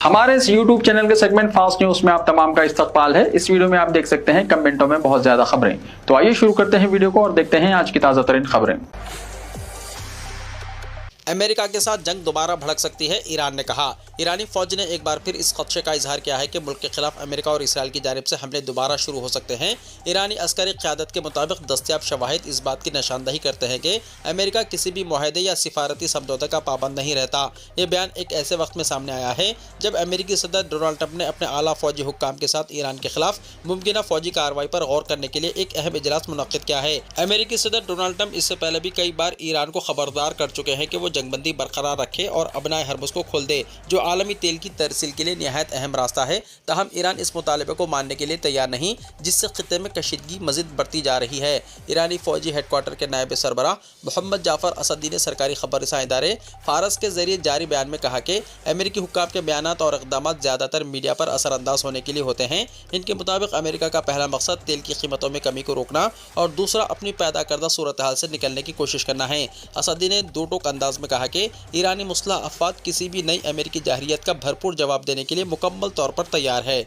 हमारे इस YouTube channel के सेगमेंट फास्ट न्यूज में आप तमाम का इस्तकबाल है। इस वीडियो में आप देख सकते हैं कमेंटों में बहुत ज्यादा खबरें। तो आइए शुरू करते हैं वीडियो को और देखते हैं आज की ताजा तरीन खबरें। अमेरिका के साथ जंग दोबारा भड़क सकती है, ईरान ने कहा। ईरानी फौज ने एक बार फिर इस खदशे का इजहार किया है कि मुल्क के खिलाफ अमेरिका और इसराइल की जानिब से हमले दोबारा शुरू हो सकते हैं। ईरानी अस्करी क़यादत के मुताबिक दस्तयाब शवाहिद इस बात की निशानदही करते हैं कि अमेरिका किसी भी मुआहदे या सिफारती समझौते का पाबंद नहीं रहता। ये बयान एक ऐसे वक्त में सामने आया है जब अमेरिकी सदर डोनाल्ड ट्रंप ने अपने आला फौजी हुक्काम के साथ ईरान के खिलाफ मुमकिन फौजी कार्रवाई पर गौर करने के लिए एक अहम इजलास मुनक्किद किया है। अमेरिकी सदर डोनाल्ड ट्रंप इससे पहले भी कई बार ईरान को खबरदार कर चुके हैं कि वो जंगबंदी बरकरार रखे और अपनाए हरमुज को खोल दे, जो आलमी तेल की तरसील के लिए निहायत अहम रास्ता है। ताहम ईरान इस मुतालबे को मानने के लिए तैयार नहीं, जिससे खित्ते में कशीदगी मजीद बढ़ती जा रही है। ईरानी फौजी हेडक्वार्टर के नायब सरबराह मोहम्मद जाफर असदी ने सरकारी खबर रसां इदारे फारस के जरिए जारी बयान में कहा कि अमेरिकी हुक्काम के बयानात और इक़दाम ज़्यादातर मीडिया पर असरअंदाज होने के लिए होते हैं। इनके मुताबिक अमेरिका का पहला मकसद तेल की कीमतों में कमी को रोकना और दूसरा अपनी पैदा करदा सूरत हाल से निकलने की कोशिश करना है। असदी ने दो टोक अंदाज में कहा कि ईरानी मुस्लिह अफवाद किसी भी नई अमेरिकी जाहिरियत का भरपूर जवाब देने के लिए मुकम्मल तौर पर तैयार है।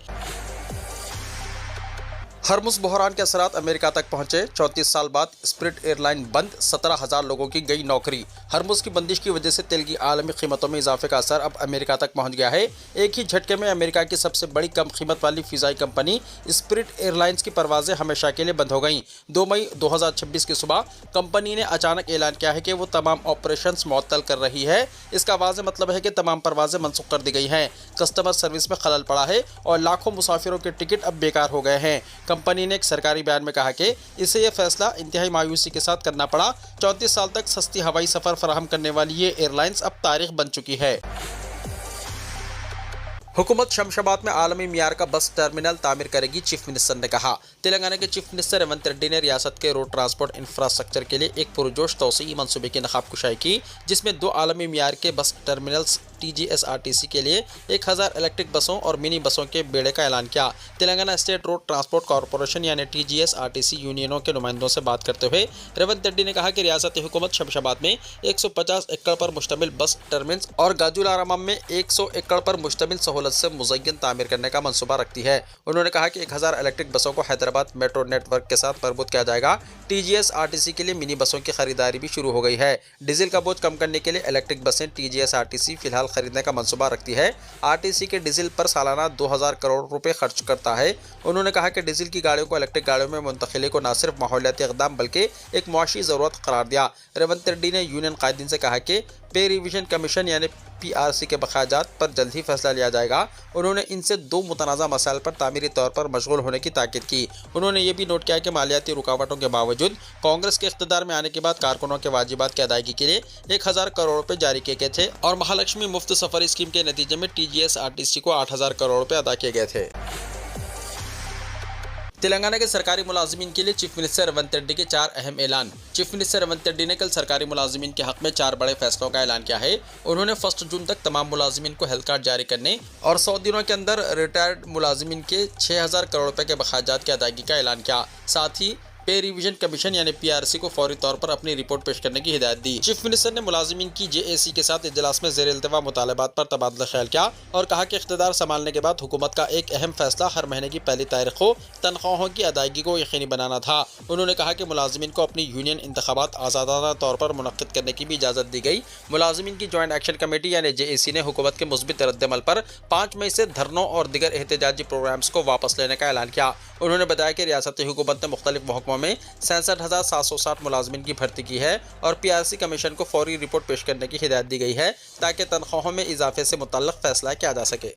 हरमुज बहरान के असरात अमेरिका तक पहुंचे। 34 साल बाद स्पिरिट एयरलाइन बंद, 17,000 लोगों की गई नौकरी। हरमुज की बंदिश की वजह से तेल की आलमी कीमतों में इजाफे का असर अब अमेरिका तक पहुंच गया है। एक ही झटके में अमेरिका की सबसे बड़ी कम कीमत वाली फ़िज़ाई कंपनी स्पिरिट एयरलाइंस की परवाजें हमेशा के लिए बंद हो गईं। 2 मई 2026 की सुबह कंपनी ने अचानक ऐलान किया है कि वो तमाम ऑपरेशंस मुअत्तल कर रही है। इसका वाज़ेह मतलब है कि तमाम परवाजें मनसूख कर दी गई हैं। कस्टमर सर्विस में खलल पड़ा है और लाखों मुसाफिरों के टिकट अब बेकार हो गए हैं। कंपनी ने एक सरकारी बयान में कहा कि इसे यह फैसला इंतहाई मायूसी के साथ करना पड़ा। 34 साल तक सस्ती हवाई सफर फराहम करने वाली ये एयरलाइंस अब तारीख बन चुकी है। हुकूमत शमशाबाद में आलमी मियार का बस टर्मिनल तामीर करेगी, चीफ मिनिस्टर ने कहा। तेलंगाना के चीफ मिनिस्टर रेवंत रेड्डी ने रियासत के रोड ट्रांसपोर्ट इंफ्रास्ट्रक्चर के लिए एक पुरजोश तौसीई मनसूबे की नखाब कुशाई की, जिसमें 2 आलमी मियार के बस टर्मिनल्स TGSRTC के लिए 1000 इलेक्ट्रिक बसों और मिनी बसों के बेड़े का ऐलान किया। Telangana state road transport corporation यानी TGSRTC यूनियनों के नुमाइंदों से बात करते हुए रेवंत रेड्डी ने कहा कि रियासती हुकूमत शमशाबाद में 150 एकड़ पर मुश्तमिल बस टर्मिनल्स और गाजुलारामम में 100 एकड़ पर मुश्तमिल सहूलत से मुज़य्यन तामीर करने का मंसूबा रखती है। उन्होंने कहा कि 1000 इलेक्ट्रिक बसों को हैदराबाद मेट्रो नेटवर्क के साथ मरबूत किया जाएगा। TGSRTC के लिए मिनी बसों की खरीदारी भी शुरू हो गई है। डीजल का बोझ कम करने के लिए इलेक्ट्रिक बसें TGSRTC फिलहाल खरीदने का मंसूबा रखती है। RTC के डीजल पर सालाना 2000 करोड़ रुपए खर्च करता है। उन्होंने कहा कि डीजल की गाड़ियों को इलेक्ट्रिक गाड़ियों में मुंतकिली को न सिर्फ माहौलियाती इक़दाम बल्कि एक मुआशी ज़रूरत करार दिया। रेवंत रेड्डी ने यूनियन कायदीन से कहा कि पे रिविजन कमीशन यानी PRC के बकायाजात पर जल्द ही फैसला लिया जाएगा। उन्होंने इनसे 2 मुतनाज़ा मसाइल पर तामीरी तौर पर मशगूल होने की ताकीद की। उन्होंने ये भी नोट किया कि मालियाती रुकावटों के बावजूद कांग्रेस के इख्तिदार में आने के बाद कारकुनों के वाजिबात की अदायगी के लिए 1000 करोड़ रुपये जारी किए गए थे और महालक्ष्मी मुफ्त सफ़र स्कीम के नतीजे में TGSRTC को 8000 करोड़ रुपये अदा किए गए थे। तेलंगाना के सरकारी मुलाजिमीन के लिए चीफ मिनिस्टर रेवंत रेड्डी के 4 अहम ऐलान। चीफ मिनिस्टर रेवंत रेड्डी ने कल सरकारी मुलाजिमीन के हक में 4 बड़े फैसलों का ऐलान किया है। उन्होंने 1 जून तक तमाम मुलाजिमीन को हेल्थ कार्ड जारी करने और 100 दिनों के अंदर रिटायर्ड मुलाजिमीन के 6000 करोड़ रुपए के बकायाजात की अदायगी का ऐलान किया। साथ ही पे रिविजन कमीशन यानी PRC को फौरी तौर पर अपनी रिपोर्ट पेश करने की हिदायत दी। चीफ मिनिस्टर ने मुलाजिमीन की JAC के साथ इजलास में ज़ेर इल्तिवा मुतालबात पर तबादला ख्याल किया और कहा कि इख्तिदार संभालने के बाद हुकूमत का एक अहम फैसला हर महीने की पहली तारीख को तनख्वाहों की अदायगी को यकीनी बनाना था। उन्होंने कहा कि मुलाजिमीन को अपनी यूनियन इंतखाबात आज़ादाना तौर पर मुनक्किद करने की भी इजाज़त दी गई। मुलाजिमीन की जॉइंट एक्शन कमेटी यानी JAC ने हुकूमत के मुस्बित रद्दमल पर 5 मई से धरनों और दिगर एहतजाजी प्रोग्राम्स को वापस लेने का ऐलान किया। उन्होंने बताया कि रियासती हुकूमत ने मुख्तलिफ महकमों में 67,760 मुलाजमिन की भर्ती की है और PRC कमीशन को फौरी रिपोर्ट पेश करने की हिदायत दी गई है ताकि तनख्वाहों में इजाफे से मुतल्लिक़ फैसला किया जा सके।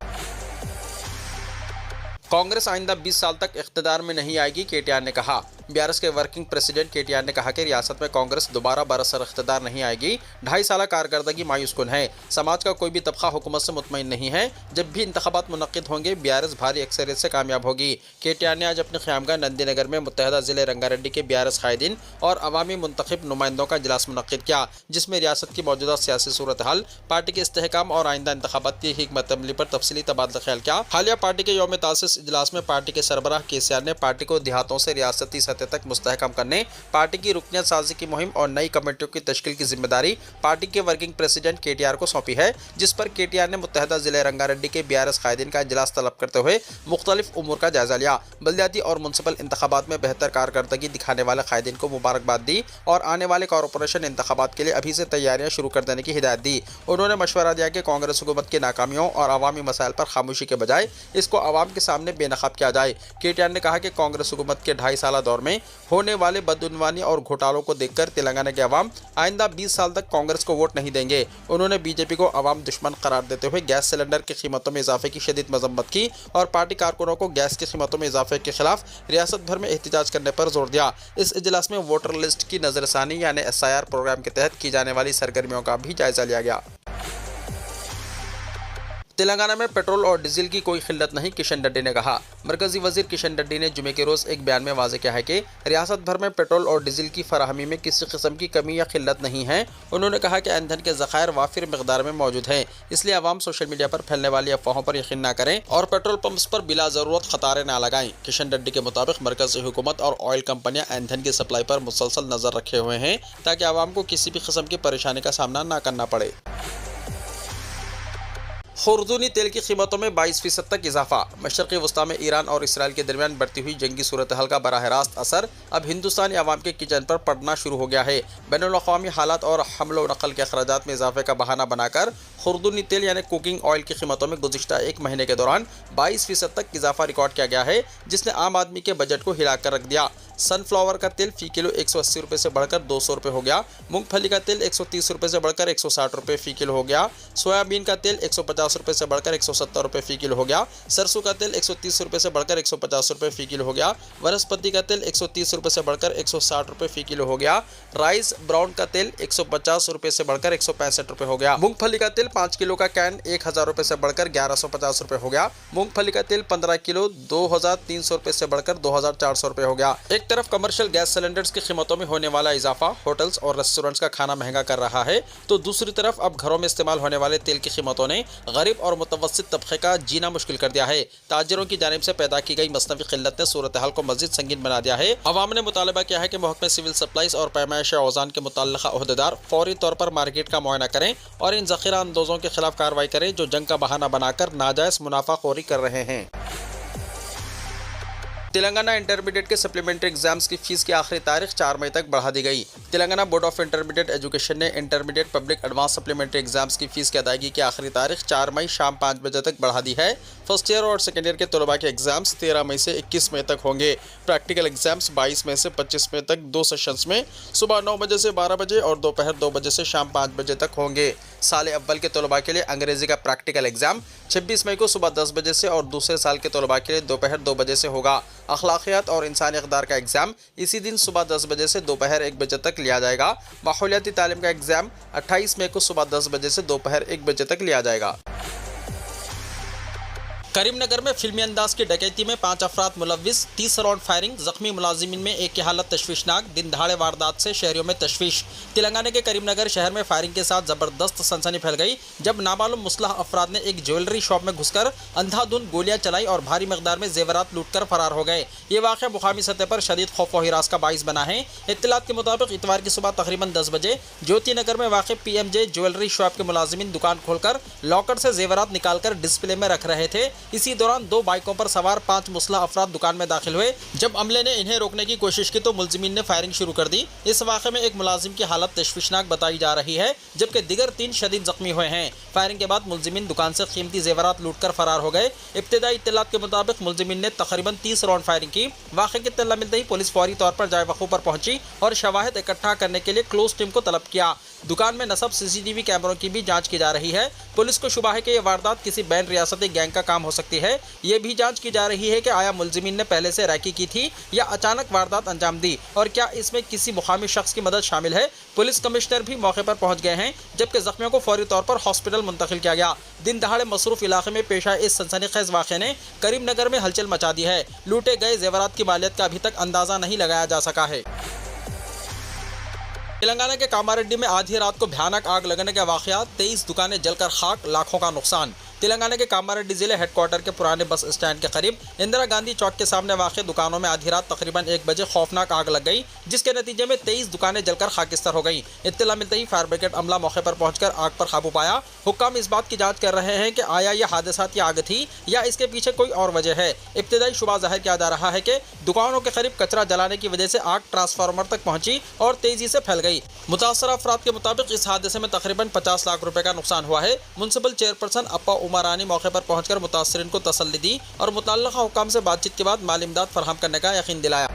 कांग्रेस आइंदा 20 साल तक इख्तिदार में नहीं आएगी, KTR ने कहा। BRS के वर्किंग प्रेसिडेंट KTR ने कहा कि रियासत में कांग्रेस दोबारा बरसर इख्तिदार नहीं आएगी। 2.5 साल कारकर्दगी मायूस कुन है। समाज का कोई भी तबका हुकूमत से मुतमईन नहीं है। जब भी इंतखाबात मुनक्किद होंगे BRS भारी अक्सरियत से कामयाब होगी। KTR ने आज अपने ख़यामगाह नंदीनगर में मुत्तहदा ज़िले रंगारेड्डी के BRS कायदीन और अवामी मुंतखब नुमाइंदों का इजलास मुनक्किद किया, जिसमें रियासत की मौजूदा सियासी सूरत हाल, पार्टी के इस्तेहकाम और आइंदा इंतखाबात की हिकमत अमली पर तफसीली तबादला ख्याल किया। हालिया पार्टी के यौम तासीस इजलास में पार्टी के सरबराह KCR ने पार्टी को देहातों से रियासती खाते तक मुस्तहकम करने, पार्टी की रुकनियत साजी की मुहिम और नई कमेटियों की तश्कील की जिम्मेदारी पार्टी के वर्किंग प्रेसिडेंट केटीआर को सौंपी है, जिस पर केटीआर ने मुत्तहदा जिले रंगारेड्डी के बीआरएस कायदीन का इजलास तलब करते हुए मुख्तलिफ उमूर का जायजा लिया। बल्दियाती और मुनसिपल इंतखाबात में बेहतर कारकर्दगी दिखाने वाले कायदीन को मुबारकबाद दी और आने वाले कॉरपोरेशन इंतखाबात के लिए अभी से तैयारियां शुरू कर देने की हिदायत दी। उन्होंने मशवरा दिया कि कांग्रेस हुकूमत की नाकामियों और अवामी मसाइल पर खामोशी के बजाय इसको आवाम के सामने बेनकाब किया जाए। केटीआर ने कहा कि कांग्रेस हुकूमत के 2.5 साल दौर में होने वाले बदउनवानी और घोटालों को देखकर तेलंगाना के अवाम आइंदा 20 साल तक कांग्रेस को वोट नहीं देंगे। उन्होंने बीजेपी को अवाम दुश्मन करार देते हुए गैस सिलेंडर की कीमतों में इजाफे की शदीद मजम्मत की और पार्टी कारकुनों को गैस की कीमतों में इजाफे के खिलाफ रियासत भर में एहतजाज करने पर जोर दिया। इस इजलास में वोटर लिस्ट की नजरसानी यानी SIR प्रोग्राम के तहत की जाने वाली सरगर्मियों का भी जायजा लिया गया। तेलंगाना में पेट्रोल और डीजल की कोई किल्लत नहीं, किशन रेड्डी ने कहा। मरकजी वजीर किशन रेड्डी ने जुमे के रोज़ एक बयान में वाज़ेह किया है कि रियासत भर में पेट्रोल और डीजल की फराहमी में किसी किस्म की कमी या किल्लत नहीं है। उन्होंने कहा कि ईंधन के ज़खायर वाफिर मकदार में मौजूद हैं, इसलिए आवाम सोशल मीडिया पर फैलने वाली अफवाहों पर यकीन न करें और पेट्रोल पंप्स पर बिला ज़रूरत क़तारें न लगाएं। किशन रेड्डी के मुताबिक मरकजी हुकूमत और ऑयल कंपनियाँ ईंधन की सप्लाई पर मुसलसल नज़र रखे हुए हैं ताकि आवाम को किसी भी किस्म की परेशानी का सामना न करना पड़े। खुर्दूनी तेल की कीमतों में 22% तक इजाफा। मशरक़ी वस्ता में ईरान और इसराइल के दरमियान बढ़ती हुई जंगी सूरत हाल का बराह रास्त असर अब हिंदुस्तानी आवाम के किचन पर पड़ना शुरू हो गया है। बैनुल-अक़वामी हालात और हमलो व नक़ल के अखराजात में इजाफे का बहाना बनाकर खुर्दूनी तेल यानी कुकिंग ऑयल की कीमतों में गुज़िश्ता एक महीने के दौरान 22% तक इजाफा रिकॉर्ड किया गया है, जिसने आम आदमी के बजट को हिला कर रख दिया। सनफ्लावर का तेल फ़ी किलो 180 रुपये से बढ़कर 200 रुपये हो गया। मूंगफली का तेल 130 रुपये से बढ़कर 160 रुपये फ़ी किलो हो गया। सोयाबीन का तेल 150 रुपये से बढ़कर 170 रुपये फ़ी किलो हो गया। सरसों का तेल 130 रुपये से बढ़कर 150 रुपये फ़ी किलो हो गया। वनस्पति का तेल 130 रुपये से बढ़कर 160 रुपये फ़ी किलो हो गया। राइस ब्राउन का तेल 150 रुपये से बढ़कर 165 रुपये हो गया। मूंगफली का तेल 5 किलो का कैन 1000 रुपये से बढ़कर 1150 रुपये हो गया। मूंगफली का तेल 15 किलो 2300 रुपये से बढ़कर 2400 रुपये हो गया। एक तरफ कमर्शियल गैस सिलेंडर्स की कीमतों में होने वाला इजाफा होटल्स और रेस्टोरेंट्स का खाना महंगा कर रहा है, तो दूसरी तरफ अब घरों में इस्तेमाल होने वाले तेल की कीमतों ने गरीब और मुतवस्सित तबके का जीना मुश्किल कर दिया है। ताजिरों की जानिब से पैदा की गई मसनवी किल्लत ने सूरत हाल को मज़ीद संगीन बना दिया है। अवाम ने मुतालबा किया है कि महकमे सिविल सप्लाईज और पैमाइश औज़ान के मुतल्लिक़ा ओहदेदार फौरी तौर पर मार्केट का मुआयना करें और इन ज़ख़ीरा अंदोज़ों के खिलाफ कार्रवाई करें जो जंग का बहाना बनाकर नाजायज़ मुनाफाखोरी कर रहे हैं। तेलंगाना इंटरमीडिएट के सप्लीमेंट्री एग्जाम्स की फीस की आखिरी तारीख 4 मई तक बढ़ा दी गई। Telangana board of intermediate education ने intermediate public advance supplementary exams की फीस की अदायगी की आखिरी तारीख 4 मई शाम 5 बजे तक बढ़ा दी है। फर्स्ट ईयर और सेकेंड ईयर के तलबा के एग्जाम्स 13 मई से 21 मई तक होंगे। प्रैक्टिकल एग्जाम्स 22 मई से 25 मई तक 2 सेशंस में सुबह 9 बजे से 12 बजे और दोपहर 2 बजे से शाम 5 बजे तक होंगे। साल अव्वल के तलबा के लिए अंग्रेजी का प्रैक्टिकल एग्जाम 26 मई को सुबह 10 बजे से और दूसरे साल के तलबा के लिए दोपहर 2 बजे से होगा। अखलाकियात और इंसानी इक़दार का एग्ज़ाम इसी दिन सुबह 10 बजे से दोपहर 1 बजे तक लिया जाएगा। माहौलियाती तालीम का एग्ज़ाम 28 मई को सुबह 10 बजे से दोपहर 1 बजे तक लिया जाएगा। करीमनगर में फिल्मी अंदाज की डकैती में 5 अफराद मुलव्विस, 30 राउंड फायरिंग, जख्मी मुलाजिमीन में एक की हालत तशवीशनाक, दिन दहाड़े वारदात से शहरियों में तशवीश। तेलंगाना के करीमनगर शहर में फायरिंग के साथ ज़बरदस्त सनसनी फैल गई जब नामालूम मुसलह अफराद ने एक ज्वेलरी शॉप में घुसकर अंधाधुंध गोलियां चलाई और भारी मकदार में जेवरात लूटकर फरार हो गए। ये वाक़या मुकामी सतह पर शदीद खौफ व हिरास का बाइस बना है। इत्तलात के मुताबिक इतवार की सुबह तकरीबन 10 बजे ज्योति नगर में वाक़ PMJ ज्वेलरी शॉप के मुलाजिमीन दुकान खोलकर लॉकर से जेवरात निकालकर डिस्प्ले में रख रहे थे। इसी दौरान 2 बाइकों पर सवार 5 मुसलह अफराद दुकान में दाखिल हुए। जब अमले ने इन्हें रोकने की कोशिश की तो मुलजिमीन ने फायरिंग शुरू कर दी। इस वाक़े में एक मुलाजिम की हालत तशवीशनाक बताई जा रही है जबकि दिगर 3 शदीद जख्मी हुए हैं। फायरिंग के बाद मुलजिमीन दुकान से कीमती जेवरात लूटकर फरार हो गए। इब्तिदाई इत्तलात के मुताबिक मुलजिमीन ने तकरीबन 30 राउंड फायरिंग की। वाक़े की इत्तला मिलते ही पुलिस फौरी तौर पर जाए वक़ू पर पहुंची और शवाहिद इकट्ठा करने के लिए क्लोज टीम को तलब किया। दुकान में नस्ब CCTV कैमरों की भी जांच की जा रही है। पुलिस को शुबा है कि यह वारदात किसी बैन रियासती गैंग का काम हो सकती है। ये भी जांच की जा रही है कि आया मुलजिमीन ने पहले से रैकी की थी या अचानक वारदात अंजाम दी और क्या इसमें किसी मुकामी शख्स की मदद शामिल है। पुलिस कमिश्नर भी मौके पर पहुंच गए हैं जबकि जख्मियों को फौरी तौर पर हॉस्पिटल मुंतकिल किया गया। दिन दहाड़े मसरूफ इलाके में पेश आए इस सनसनीखेज वाक़े ने करीमनगर में हलचल मचा दी है। लूटे गए जेवरात की मालियत का अभी तक अंदाजा नहीं लगाया जा सका है। तेलंगाना के कामारेड्डी में आधी रात को भयानक आग लगने के वाक़या, 23 दुकानें जलकर खाक, लाखों का नुकसान। तेलंगाना के कामारेड्डी जिले हेडक्वार्टर के पुराने बस स्टैंड के करीब इंदिरा गांधी चौक के सामने वाक़ दुकानों में आधी रात तकरीबन 1 बजे खौफनाक आग लग गई, जिसके नतीजे में 23 दुकानें जलकर खाकिस्तान हो गई। इत्तला मिलते ही फायर ब्रिगेड अमला मौके पर पहुंचकर आग पर काबू पाया। हुक्काम इस बात की जांच कर रहे हैं कि आया यह हादसा की आग थी या इसके पीछे कोई और वजह है। इब्तिदाई शुबा जाहिर किया जा रहा है कि दुकानों के करीब कचरा जलाने की वजह से आग ट्रांसफार्मर तक पहुंची और तेजी से फैल गई। मुतासरा अफराद के मुताबिक इस हादसे में तकरीबन 50 लाख रुपए का नुकसान हुआ है। म्युनिसिपल चेयरपर्सन अप्पा उमरानी मौके पर पहुंचकर मुतासरीन को तसल्ली दी और मुतल्लिका हुक्काम से बातचीत के बाद माली इमदाद फराहम करने का यकीन दिलाया।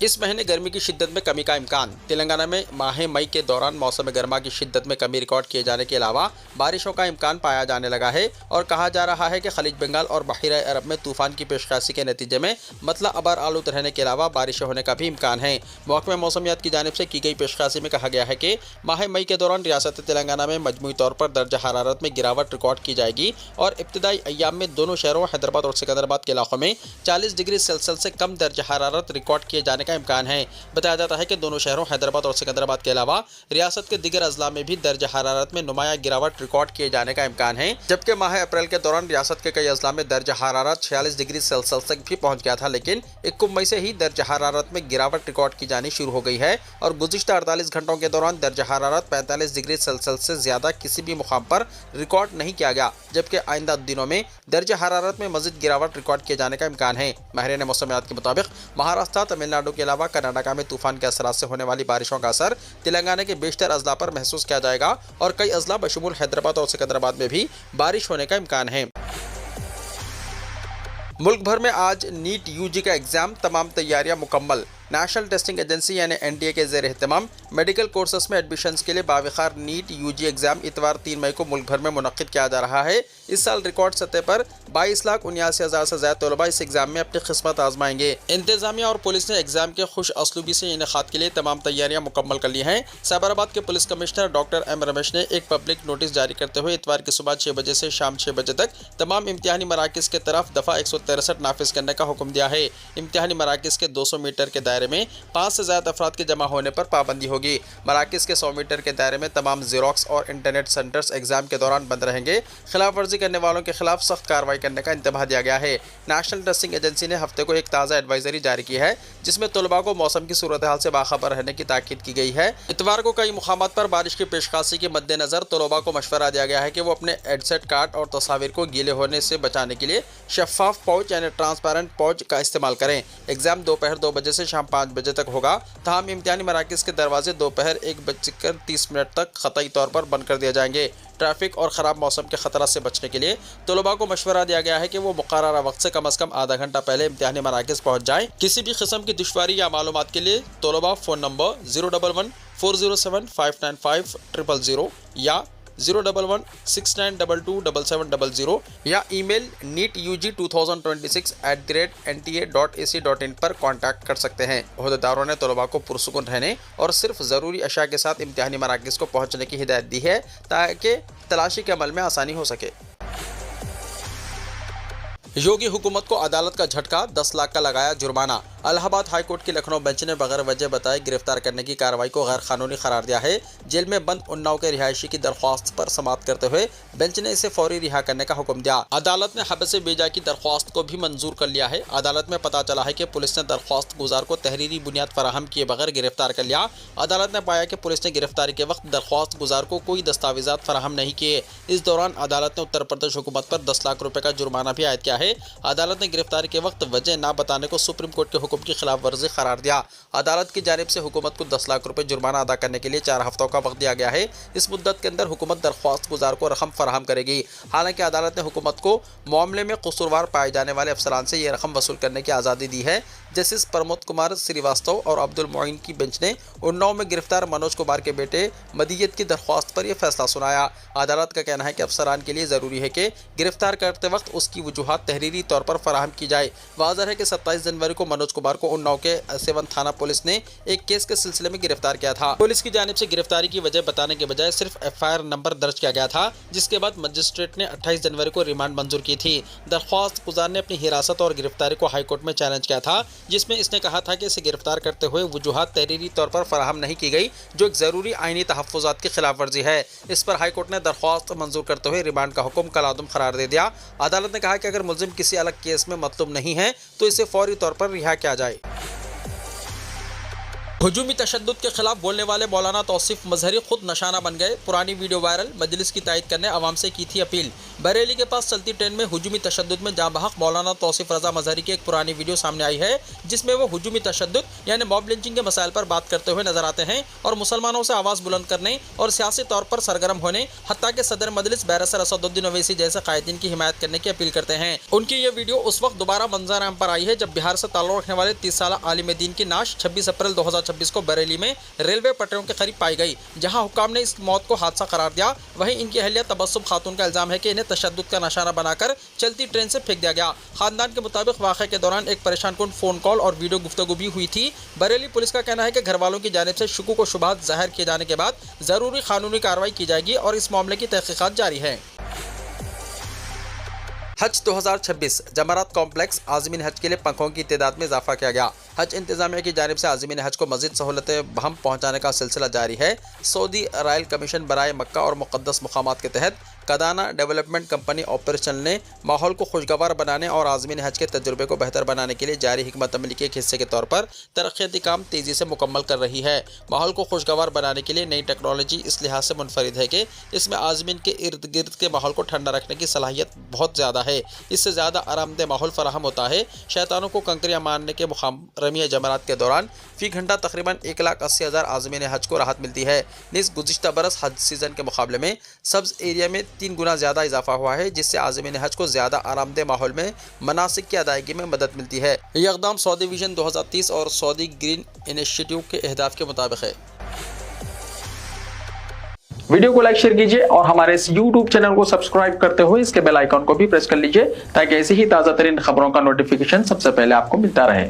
इस महीने गर्मी की शिद्दत में कमी का इम्कान। तेलंगाना में माह मई के दौरान मौसम गर्मा की शिद्दत में कमी रिकॉर्ड किए जाने के अलावा बारिशों का इम्कान पाया जाने लगा है और कहा जा रहा है कि खलीज बंगाल और बहीरा अरब में तूफान की पेशकशी के नतीजे में मतला अबर आलूद रहने के अलावा बारिशें होने का भी इम्कान है। महकमा मौसमियात की जानिब से की गई पेशकशी में कहा गया है कि माह मई के दौरान रियासत तेलंगाना में मजमूई तौर पर दर्जा हरारत में गिरावट रिकॉर्ड की जाएगी और इब्तदाई अय्याम में दोनों शहरों हैदराबाद और सिकंदराबाद के इलाकों में 40 डिग्री सेल्सियस से कम दर्जा हरारत रिकॉर्ड किए जाने का इम्कान है। बताया जाता है कि दोनों शहरों हैदराबाद और सिकंदराबाद के अलावा रियासत के दीगर अजला में भी दर्जा हरारत में नुमाया गिरावट रिकॉर्ड किए जाने का इम्कान है, जबकि माह अप्रैल के दौरान रियासत के कई अजला में दर्जा हरारत 46 डिग्री सेल्सियस तक भी पहुंच गया था, लेकिन 21 मई से ही दर्जा हरारत में गिरावट रिकॉर्ड की जानी शुरू हो गई है और गुज़िश्ता 48 घंटों के दौरान दर्जा हरारत 45 डिग्री सेल्सियस से ज्यादा किसी भी मुकाम पर रिकॉर्ड नहीं किया गया, जबकि आइंदा दिनों में दर्जा हरारत में मजीद गिरावट रिकॉर्ड किए जाने का इम्कान है। माहिरीन मौसमियात के मुताबिक महाराष्ट्र, तमिलनाडु के अलावा कर्नाटक में तूफान के असरात से होने वाली बारिशों का असर तेलंगाना के बेशतर अजला पर महसूस किया जाएगा और कई अजला बशमूल हैदराबाद और सिकंदराबाद में भी बारिश होने का इम्कान है। मुल्क भर में आज नीट यूजी का एग्जाम, तमाम तैयारियां मुकम्मल। नेशनल टेस्टिंग एजेंसी यानी एनटीए के ज़ेर एहतमाम मेडिकल कोर्सेस में एडमिशन्स के लिए बावखार नीट यूजी एग्जाम इतवार 3 मई को मुल्क भर में मुनक्किद किया जा रहा है। इस साल रिकॉर्ड सतह पर 22,79,000 से ज़्यादा तलबा इस एग्जाम में अपनी किस्मत आजमाएंगे। इंतजामिया और पुलिस ने एग्जाम के खुश असलूबी से इनेकाद के लिए तमाम तैयारियां मुकम्मल कर ली हैं। साबराबाद के police commissioner doctor M Ramesh ने एक पब्लिक नोटिस जारी करते हुए इतवार की सुबह 6 बजे से शाम 6 बजे तक तमाम इम्तिहानी मराकिज़ के तरफ दफ़ा 163 नाफिज करने का हुक्म दिया है। इम्तिहानी मराकिज़ के 200 मीटर के दायरे में 5 से ज़्यादा अफराद के जमा होने पर पाबंदी होगी। मराकिज़ के 100 मीटर के दायरे में तमाम ज़ेरोक्स और इंटरनेट सेंटर्स एग्जाम के दौरान बंद रहेंगे। खिलाफ वर्जी करने वालों के खिलाफ सख्त कार्रवाई करने का इंतबाह दिया गया है। नेशनल टेस्टिंग एजेंसी ने हफ्ते को एक ताज़ा एडवाइजरी जारी की है, जिसमें तलबा को मौसम की सूरत हाल से बाखबर रहने की ताकीद की गई है। इतवार को कई मुकामात पर बारिश की पेशकशी के मद्देनज़र तलबा को मशवरा दिया गया है कि वो अपने एडसेट कार्ड और तस्वीर को गीले होने से बचाने के लिए शफाफ पाउच यानी ट्रांसपेरेंट पाउच का इस्तेमाल करें। एग्जाम दोपहर 2 बजे से शाम 5 बजे तक होगा। तमाम इम्तिहानी मराकिज़ के दरवाजे दोपहर 1:30 तक ख़तई तौर पर बंद कर दिए जाएंगे। ट्रैफिक और ख़राब मौसम के ख़तरा से बचने के लिए तलबा को मशवरा दिया गया है कि वो मुक़र्ररा वक्त से कम आधा घंटा पहले इम्तिहानी मराकिज़ पहुँच जाएँ। किसी भी किस्म की दुश्वारी या मालूमात के लिए तलबा फ़ोन नंबर 011-407-595-000 या 011-6922-7700 या ईमेल neetug2026@nta.ac.in पर कांटेक्ट कर सकते हैं। ओहदेदारों ने तलबा को पुरसुकून रहने और सिर्फ ज़रूरी अशिया के साथ इम्तिहानी मराकिज़ को पहुँचने की हिदायत दी है ताकि तलाशी के अमल में आसानी हो सके। योगी हुकूमत को अदालत का झटका, 10 लाख का लगाया जुर्माना। इलाहाबाद हाई कोर्ट की लखनऊ बेंच ने बगैर वजह बताए गिरफ्तार करने की कार्रवाई को गैर कानूनी करार दिया है। जेल में बंद उन्नाव के रिहायशी की दरख्वास्त पर समाअत करते हुए बेंच ने इसे फौरी रिहा करने का हुक्म दिया। अदालत ने हबसे बेजा की दरख्वास्त को भी मंजूर कर लिया है। अदालत में पता चला है कि पुलिस ने दरख्वास्त गुजार को तहरीरी बुनियाद फराहम किए बगैर गिरफ्तार कर लिया। अदालत ने पाया कि पुलिस ने गिरफ्तारी के वक्त दरख्वास्त गुजार को कोई दस्तावेजात फराहम नहीं किए। इस दौरान अदालत ने उत्तर प्रदेश हुकूमत पर 10 लाख रुपए का जुर्माना भी आयद किया है। अदालत ने गिरफ्तारी के वक्त वजह न बताने को सुप्रीम कोर्ट के हुक्म की खिलाफ वर्जी करार दिया। अदालत की जानिब से हुकूमत को 10 लाख रुपए जुर्माना अदा करने के लिए 4 हफ्तों का वक्त दिया गया है। इस मुद्दत के अंदर हुकूमत दरख्वास्त गुजार को रकम फराहम करेगी। हालांकि अदालत ने हुकूमत को मामले में कसूरवार पाए जाने वाले अफसरान से ये रकम वसूल करने की आज़ादी दी है। जस्टिस प्रमोद कुमार श्रीवास्तव और अब्दुल मोइन की बेंच ने उन्नाव में गिरफ्तार मनोज कुमार के बेटे मदीयत की दरख्वास्त पर यह फैसला सुनाया। अदालत का कहना है कि अफसरान के लिए ज़रूरी है कि गिरफ्तार करते वक्त उसकी वजूहात तहरीरी तौर पर फराहम की जाए। वाज़ह है कि 27 जनवरी को मनोज कुमार अक्टूबर को उन्नाव के 7 थाना पुलिस ने एक केस के सिलसिले में गिरफ्तार किया था। पुलिस की जानिब से गिरफ्तारी की वजह बताने के बजाय सिर्फ FIR नंबर दर्ज किया गया था, जिसके बाद मजिस्ट्रेट ने 28 जनवरी को रिमांड मंजूर की थी। दरख्वास्त गुजार ने अपनी हिरासत और गिरफ्तारी को हाईकोर्ट में चैलेंज किया था, जिसमें इसने कहा था कि इसे गिरफ्तार करते हुए वजूहात तहरीरी तौर पर फराहम नहीं की गई, जो एक जरूरी आईनी तहफ़्फ़ुज़ात की खिलाफ वर्जी है। इस पर हाईकोर्ट ने दरख्वास्त मंजूर करते हुए रिमांड का हुक्म कलादुम करार दे दिया। अदालत ने कहा कि अगर मुल्ज़िम किसी अलग केस में मतलूब नहीं है तो इसे फौरी तौर पर रिहा किया जाए। हुजूमी तशद्दुद के खिलाफ बोलने वाले मौलाना तौसीफ मजहरी खुद निशाना बन गए। पुरानी वीडियो वायरल, मजलिस की तायद करने अवाम से की थी अपील। बरेली के पास चलती ट्रेन में हुजूमी तशद्दुद में जाँ बहक मौलाना तौसीफ रजा मजहरी की एक पुरानी वीडियो सामने आई है, जिसमें वो हुजूमी तशद्दुद यानी मॉब लिंचिंग के मसाइल पर बात करते हुए नजर आते हैं और मुसलमानों से आवाज़ बुलंद करने और सियासी तौर पर सरगर्म होने, हत्ता के सदर मजलिस बैरिस्टर असदुद्दीन ओवैसी जैसे कायदीन की हिमायत करने की अपील करते हैं। उनकी ये वीडियो उस वक्त दोबारा मंजर आम पर आई है जब बिहार से ताल्लुक़ रखने वाले 30 साल आलिम दीन की नाश 26 अप्रैल 2026 को बरेली में रेलवे पटरियों के करीब पाई गई, जहां हुक्काम ने इस मौत को हादसा करार दिया। वहीं इनकी अहलिया तबस्सुम खातून का इल्जाम है कि इन्हें तशद्दुद का निशाना बनाकर चलती ट्रेन से फेंक दिया गया। खानदान के मुताबिक वाक़े के दौरान एक परेशान कुन फोन कॉल और वीडियो गुफ्तगू भी हुई थी। बरेली पुलिस का कहना है कि घर वालों की जानिब से शुकूक व शुबहात ज़ाहिर किए जाने के बाद ज़रूरी कानूनी कार्रवाई की जाएगी और इस मामले की तहकीकात जारी है। हज 2026 जमरात कॉम्प्लेक्स आज़मीन हज के लिए पंखों की तादाद में इजाफा किया गया। हज इंतजामिया की जानिब से आज़मीन हज को मज़ीद सहूलतें बहम पहुँचाने का सिलसिला जारी है। सऊदी रॉयल कमीशन बराए मक्का और मुक़द्दस मकामात के तहत कदाना डेवलपमेंट कंपनी ऑपरेशन ने माहौल को खुशगवार बनाने और आज़मीन हज के तजुर्बे को बेहतर बनाने के लिए जारी हिकमत अमली के एक हिस्से के तौर पर तरक्याती काम तेज़ी से मुकम्मल कर रही है। माहौल को खुशगवार बनाने के लिए नई टेक्नोलॉजी इस लिहाज से मुनफरिद है कि इसमें आज़मीन के इर्द गिर्द के माहौल को ठंडा रखने की सलाहियत बहुत ज़्यादा है। इससे ज़्यादा आरामदेह माहौल फराहम होता है। शैतानों को कंकरियाँ मारने के मुकाम रमिया जमरात के दौरान फ़ी घंटा तकरीबन 1,80,000 आज़मीन हज को राहत मिलती है। निस गुज़िश्ता बरस हज सीज़न के मुकाबले में सब्ज़ एरिया में 3 गुना ज़्यादा इजाफा हुआ है, जिससे आज़मीन हज को ज़्यादा आरामदेह माहौल में मनासिक की अदायगी में मदद मिलती है। यह इक़दाम सऊदी विजन 2030 और सऊदी ग्रीन इनिशिएटिव के अहदाफ के मुताबिक है। वीडियो को लाइक शेयर कीजिए और हमारे इस YouTube चैनल को सब्सक्राइब करते हुए इसके बेल आइकन को भी प्रेस कर लीजिए, ताकि ऐसी ही ताज़ा तरीन खबरों का नोटिफिकेशन सबसे पहले आपको मिलता रहे।